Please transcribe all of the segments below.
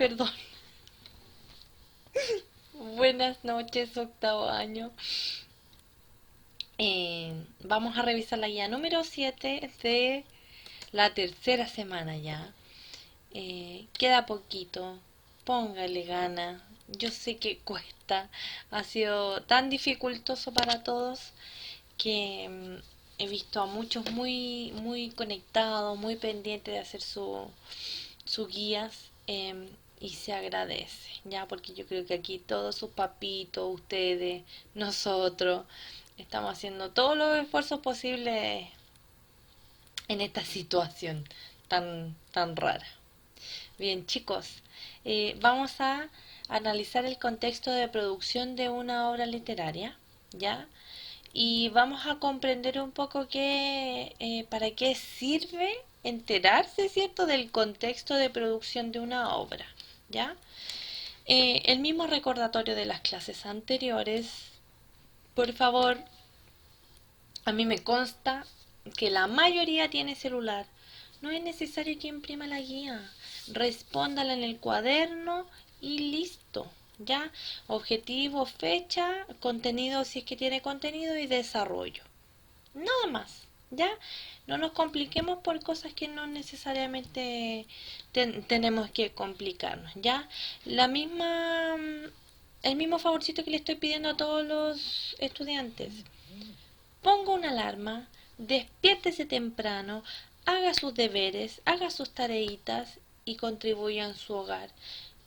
Perdón. Buenas noches, octavo año. Vamos a revisar la guía número 7 de la tercera semana ya. Queda poquito. Póngale gana. Yo sé que cuesta. Ha sido tan dificultoso para todos que he visto a muchos muy conectados, muy pendientes de hacer sus guías, y se agradece, ya, porque yo creo que aquí todos sus papitos, ustedes, nosotros, estamos haciendo todos los esfuerzos posibles en esta situación tan rara. Bien, chicos, vamos a analizar el contexto de producción de una obra literaria, ¿ya? Y vamos a comprender un poco para qué sirve enterarse, ¿cierto?, del contexto de producción de una obra, ¿ya? El mismo recordatorio de las clases anteriores, por favor, a mí me consta que la mayoría tiene celular. No es necesario que imprima la guía. Respóndala en el cuaderno y listo. ¿Ya? Objetivo, fecha, contenido si es que tiene contenido y desarrollo. Nada más. ¿Ya? No nos compliquemos por cosas que no necesariamente tenemos que complicarnos. ¿Ya? La misma, el mismo favorcito que le estoy pidiendo a todos los estudiantes. Ponga una alarma, despiértese temprano, haga sus deberes, haga sus tareitas y contribuya en su hogar.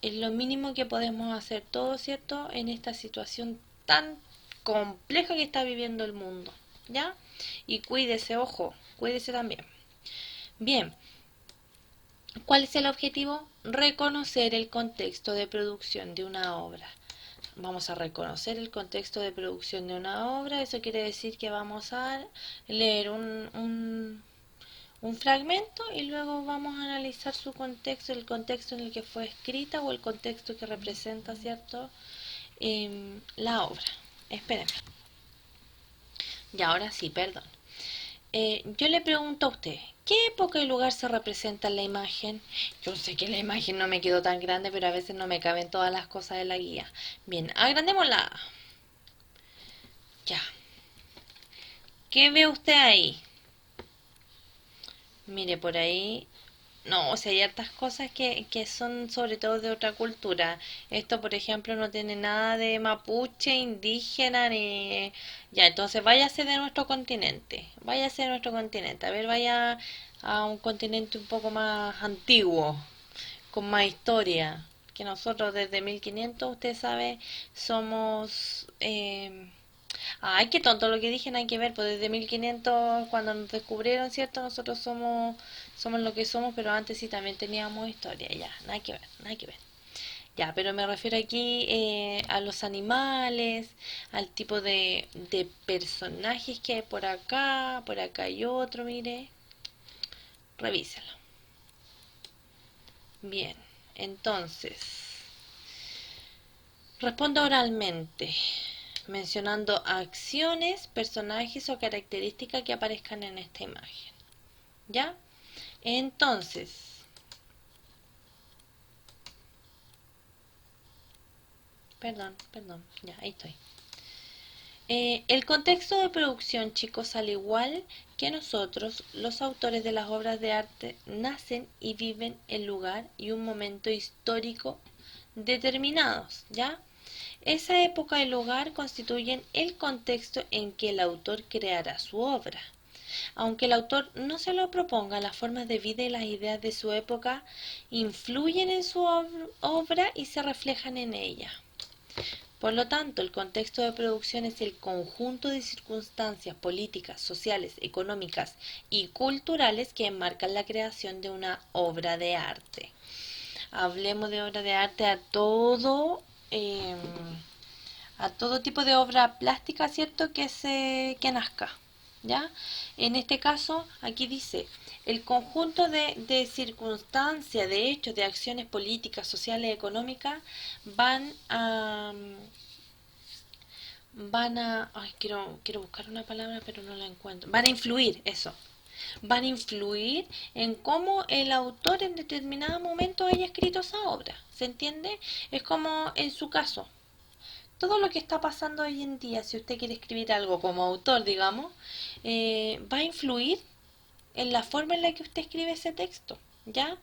Es lo mínimo que podemos hacer todos, ¿cierto?, en esta situación tan compleja que está viviendo el mundo, ¿ya? Y cuídese, ojo, cuídese también. Bien, ¿cuál es el objetivo? Reconocer el contexto de producción de una obra. Vamos a reconocer el contexto de producción de una obra. Eso quiere decir que vamos a leer un fragmento y luego vamos a analizar su contexto, el contexto en el que fue escrita o el contexto que representa, ¿cierto?, la obra. Espérenme. Y ahora sí, perdón. Yo le pregunto a usted, ¿qué época y lugar se representa en la imagen? Yo sé que la imagen no me quedó tan grande, pero a veces no me caben todas las cosas de la guía. Bien, agrandémosla. Ya. ¿Qué ve usted ahí? Mire, por ahí. No, o sea, hay hartas cosas que son sobre todo de otra cultura. Esto, por ejemplo, no tiene nada de mapuche, indígena, ni... Ya, entonces váyase de nuestro continente. Váyase de nuestro continente. A ver, vaya a un continente un poco más antiguo, con más historia. Que nosotros desde 1500, usted sabe, somos... Ay, qué tonto lo que dije, nada que ver, pues desde 1500 cuando nos descubrieron, ¿cierto? Nosotros somos lo que somos, pero antes sí también teníamos historia, ya, nada que ver, nada que ver. Ya, pero me refiero aquí a los animales, al tipo de personajes que hay por acá hay otro, mire, revísalo. Bien, entonces, responda oralmente, mencionando acciones, personajes o características que aparezcan en esta imagen. ¿Ya? Entonces, perdón, ya, ahí estoy. El contexto de producción, chicos, al igual que nosotros, los autores de las obras de arte nacen y viven el lugar y un momento histórico determinados, ¿ya? Esa época y lugar constituyen el contexto en que el autor creará su obra. Aunque el autor no se lo proponga, las formas de vida y las ideas de su época influyen en su obra y se reflejan en ella. Por lo tanto, el contexto de producción es el conjunto de circunstancias políticas, sociales, económicas y culturales que enmarcan la creación de una obra de arte. Hablemos de obra de arte eh, a todo tipo de obra plástica, ¿cierto? Que nazca, ¿ya? En este caso, aquí dice, el conjunto de circunstancias, de hechos, de acciones políticas, sociales, económicas, van a, ay, quiero buscar una palabra, pero no la encuentro. Van a influir, eso. van a influir en cómo el autor en determinado momento haya escrito esa obra. ¿Se entiende? Es como en su caso. Todo lo que está pasando hoy en día, si usted quiere escribir algo como autor, digamos, va a influir en la forma en la que usted escribe ese texto, ¿ya?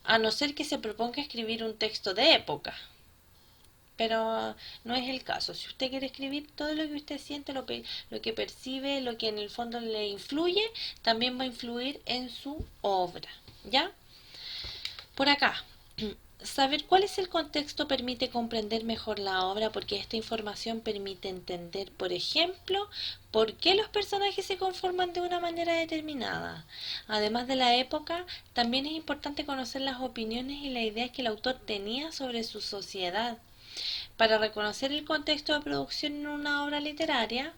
A no ser que se proponga escribir un texto de época, pero no es el caso. Si usted quiere escribir todo lo que usted siente, lo que percibe, lo que en el fondo le influye, también va a influir en su obra, ¿ya? Por acá, saber cuál es el contexto permite comprender mejor la obra porque esta información permite entender, por ejemplo, por qué los personajes se conforman de una manera determinada. Además de la época, también es importante conocer las opiniones y las ideas que el autor tenía sobre su sociedad. Para reconocer el contexto de producción en una obra literaria...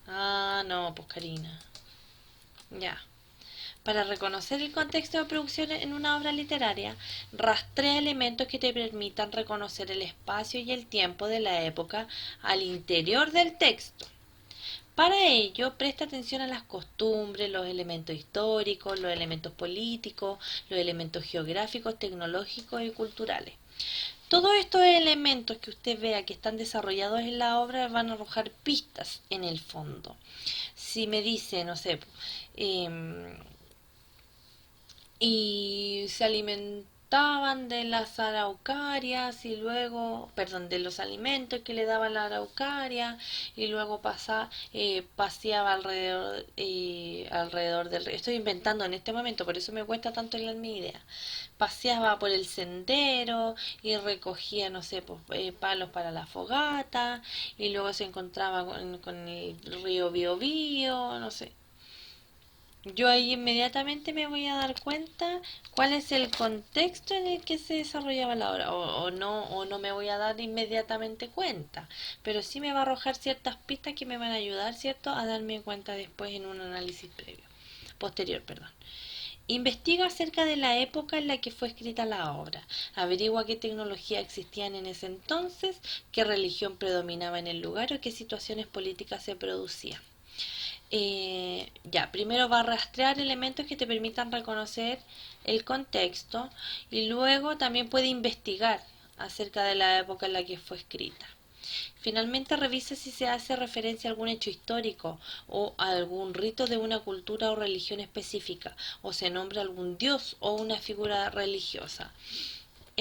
Ah, no, pues Karina. Ya. Para reconocer el contexto de producción en una obra literaria, rastrea elementos que te permitan reconocer el espacio y el tiempo de la época al interior del texto. Para ello, presta atención a las costumbres, los elementos históricos, los elementos políticos, los elementos geográficos, tecnológicos y culturales. Todos estos elementos que usted vea que están desarrollados en la obra van a arrojar pistas en el fondo. Si me dice, no sé, eh, y se alimentaban de las araucarias y luego, perdón, de los alimentos que le daba la araucaria y luego paseaba alrededor del río. Estoy inventando en este momento, por eso me cuesta tanto mi idea. Paseaba por el sendero y recogía, no sé, pues, palos para la fogata y luego se encontraba con el río Biobío, no sé. Yo ahí inmediatamente me voy a dar cuenta cuál es el contexto en el que se desarrollaba la obra, o no me voy a dar inmediatamente cuenta, pero sí me va a arrojar ciertas pistas que me van a ayudar, ¿cierto?, a darme cuenta después en un análisis posterior, perdón. Investiga acerca de la época en la que fue escrita la obra. Averigua qué tecnología existían en ese entonces, qué religión predominaba en el lugar o qué situaciones políticas se producían. Ya, primero va a rastrear elementos que te permitan reconocer el contexto y luego también puede investigar acerca de la época en la que fue escrita. Finalmente revisa si se hace referencia a algún hecho histórico o a algún rito de una cultura o religión específica o se nombra algún dios o una figura religiosa.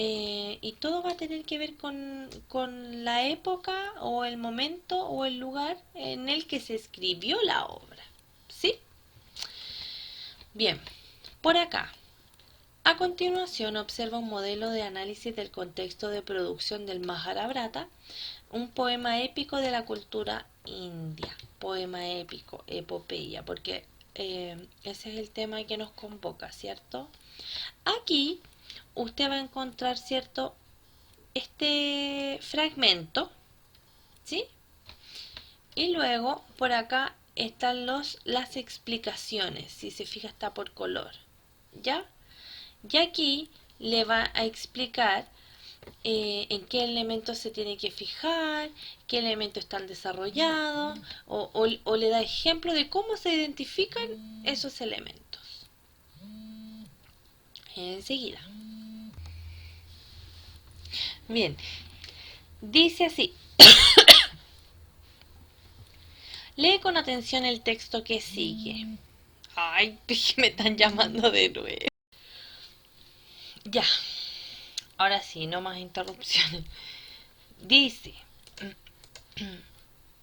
Y todo va a tener que ver con la época o el momento o el lugar en el que se escribió la obra. ¿Sí? Bien, por acá. A continuación observa un modelo de análisis del contexto de producción del Mahabharata, un poema épico de la cultura india. Poema épico, epopeya, porque ese es el tema que nos convoca, ¿cierto? Aquí usted va a encontrar, ¿cierto?, este fragmento, ¿sí? Y luego por acá están las explicaciones, si se fija está por color, ¿ya? Y aquí le va a explicar en qué elementos se tiene que fijar, qué elementos están desarrollados, o le da ejemplo de cómo se identifican esos elementos. Enseguida. Bien, dice así. Lee con atención el texto que sigue. Ay, me están llamando de nuevo. Ya, ahora sí, no más interrupciones. Dice,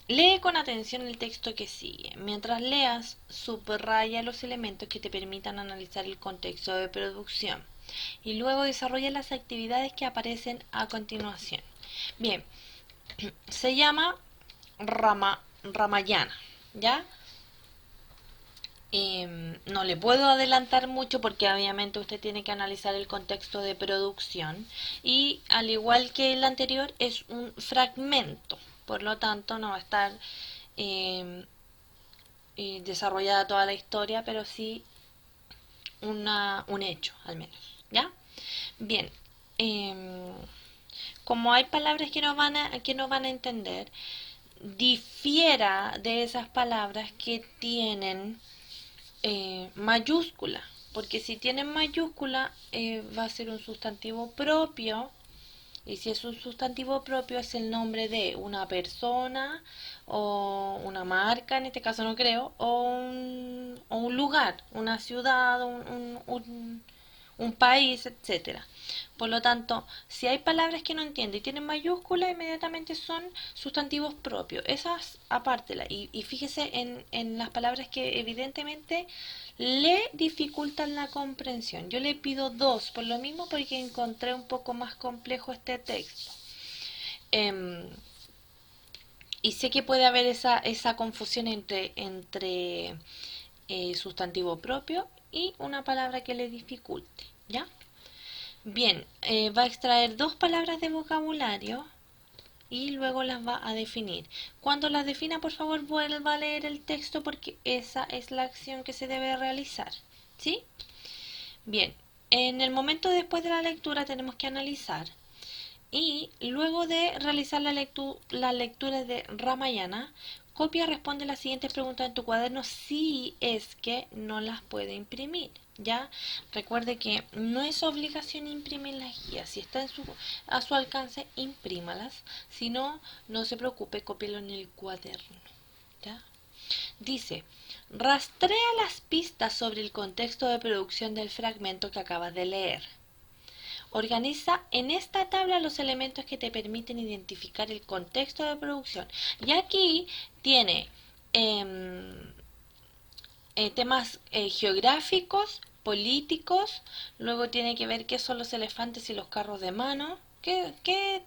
lee con atención el texto que sigue. Mientras leas, subraya los elementos que te permitan analizar el contexto de producción y luego desarrolla las actividades que aparecen a continuación. Bien, se llama Ramayana, ¿ya? No le puedo adelantar mucho porque obviamente usted tiene que analizar el contexto de producción y al igual que el anterior es un fragmento, por lo tanto no va a estar eh, desarrollada toda la historia, pero sí un hecho al menos, ¿ya? Bien, como hay palabras que no van a entender, difiera de esas palabras que tienen mayúscula, porque si tienen mayúscula va a ser un sustantivo propio, y si es un sustantivo propio es el nombre de una persona o una marca, en este caso no creo, o un lugar, una ciudad, un país, etcétera. Por lo tanto, si hay palabras que no entiende y tienen mayúscula, inmediatamente son sustantivos propios. Esas apártela. Y fíjese en las palabras que evidentemente le dificultan la comprensión. Yo le pido dos, por lo mismo porque encontré un poco más complejo este texto. Em, y sé que puede haber esa confusión entre sustantivo propio y una palabra que le dificulte. ¿Ya? Bien, va a extraer dos palabras de vocabulario y luego las va a definir. Cuando las defina, por favor, vuelva a leer el texto porque esa es la acción que se debe realizar. ¿Sí? Bien, en el momento después de la lectura tenemos que analizar y luego de realizar la lectura de Ramayana, copia y responde las siguientes preguntas en tu cuaderno si es que no las puede imprimir. Ya recuerde que no es obligación imprimir las guías. Si está a su alcance, imprímalas. Si no, no se preocupe, cópielo en el cuaderno. ¿Ya? Dice, rastrea las pistas sobre el contexto de producción del fragmento que acabas de leer. Organiza en esta tabla los elementos que te permiten identificar el contexto de producción. Y aquí tiene temas geográficos, políticos, luego tiene que ver qué son los elefantes y los carros de mano. ¿Qué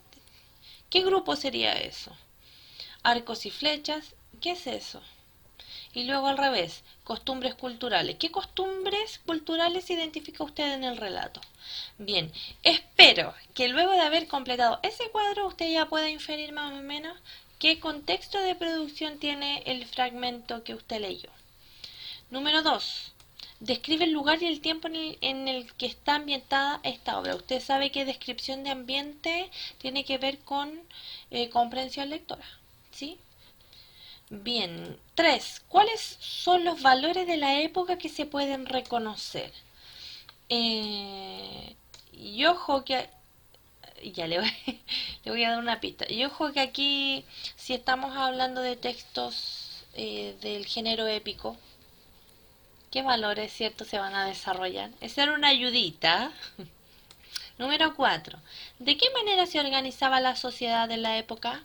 grupo sería eso? Arcos y flechas, ¿qué es eso? Y luego al revés, costumbres culturales. ¿Qué costumbres culturales identifica usted en el relato? Bien, espero que luego de haber completado ese cuadro usted ya pueda inferir más o menos qué contexto de producción tiene el fragmento que usted leyó. Número 2. Describe el lugar y el tiempo en el que está ambientada esta obra. Usted sabe que descripción de ambiente tiene que ver con comprensión lectora. ¿Sí? Bien. 3. ¿Cuáles son los valores de la época que se pueden reconocer? Y ojo que... Ya le voy, le voy a dar una pista. Y ojo que aquí, si estamos hablando de textos del género épico, ¿qué valores, cierto, se van a desarrollar? Esa era una ayudita. Número 4. ¿De qué manera se organizaba la sociedad de la época?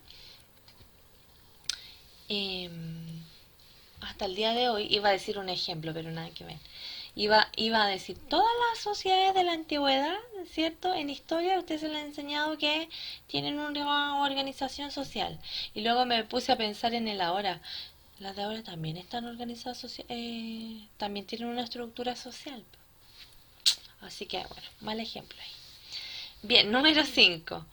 Hasta el día de hoy, iba a decir un ejemplo, pero nada que ver. Iba a decir, todas las sociedades de la antigüedad, ¿cierto? En historia usted se le ha enseñado que tienen una organización social. Y luego me puse a pensar en el ahora. Las de ahora también están organizadas, también tienen una estructura social. Así que, bueno, mal ejemplo ahí. Bien, número 5.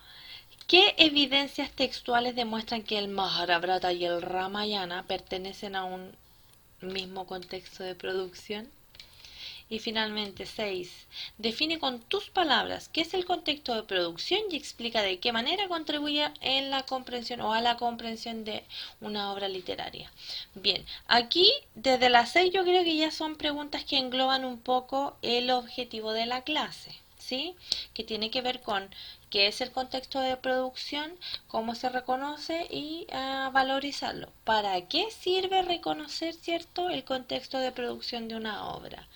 ¿Qué evidencias textuales demuestran que el Mahabharata y el Ramayana pertenecen a un mismo contexto de producción? Y finalmente, 6. Define con tus palabras qué es el contexto de producción y explica de qué manera contribuye en la comprensión o a la comprensión de una obra literaria. Bien, aquí desde las 6 yo creo que ya son preguntas que engloban un poco el objetivo de la clase, ¿sí? Que tiene que ver con qué es el contexto de producción, cómo se reconoce y valorizarlo. ¿Para qué sirve reconocer, cierto, el contexto de producción de una obra?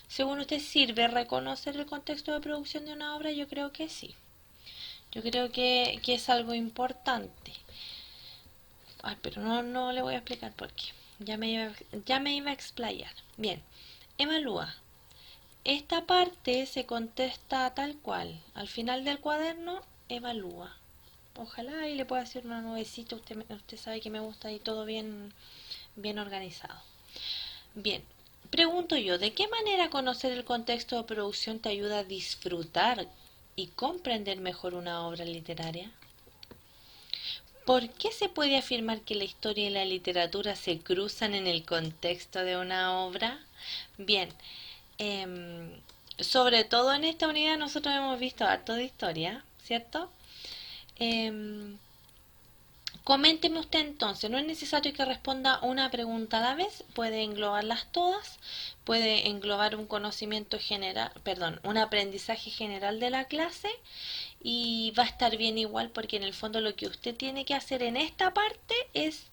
Según usted, ¿sirve reconocer el contexto de producción de una obra? Yo creo que sí. Yo creo que es algo importante. Ay, pero no le voy a explicar por qué. Ya me iba a explayar. Bien, evalúa. Esta parte se contesta tal cual. Al final del cuaderno, evalúa. Ojalá y le pueda hacer una nuevecita. Usted sabe que me gusta y todo bien organizado. Bien, pregunto yo, ¿de qué manera conocer el contexto de producción te ayuda a disfrutar y comprender mejor una obra literaria? ¿Por qué se puede afirmar que la historia y la literatura se cruzan en el contexto de una obra? Bien, em, sobre todo en esta unidad nosotros hemos visto harto de historia, ¿cierto? Em, Coménteme usted entonces, no es necesario que responda una pregunta a la vez, puede englobarlas todas, puede englobar un conocimiento general, perdón, un aprendizaje general de la clase y va a estar bien igual porque en el fondo lo que usted tiene que hacer en esta parte es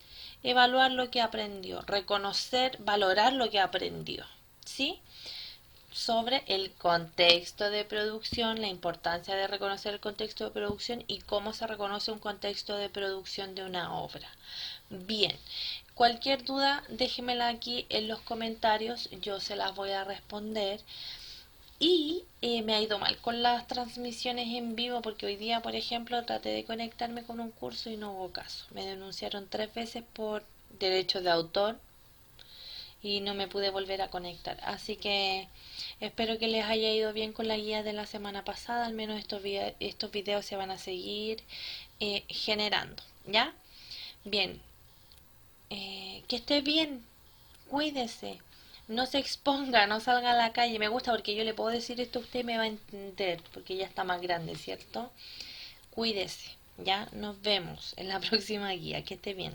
evaluar lo que aprendió, reconocer, valorar lo que aprendió, ¿sí? Sobre el contexto de producción, la importancia de reconocer el contexto de producción y cómo se reconoce un contexto de producción de una obra. Bien, cualquier duda déjemela aquí en los comentarios, yo se las voy a responder. Y me ha ido mal con las transmisiones en vivo porque hoy día, por ejemplo, traté de conectarme con un curso y no hubo caso. Me denunciaron 3 veces por derechos de autor y no me pude volver a conectar. Así que espero que les haya ido bien con la guía de la semana pasada. Al menos estos videos se van a seguir generando. ¿Ya? Bien. Que esté bien. Cuídese. No se exponga, no salga a la calle. Me gusta porque yo le puedo decir esto a usted y me va a entender. Porque ya está más grande, ¿cierto? Cuídese. Ya nos vemos en la próxima guía. Que esté bien.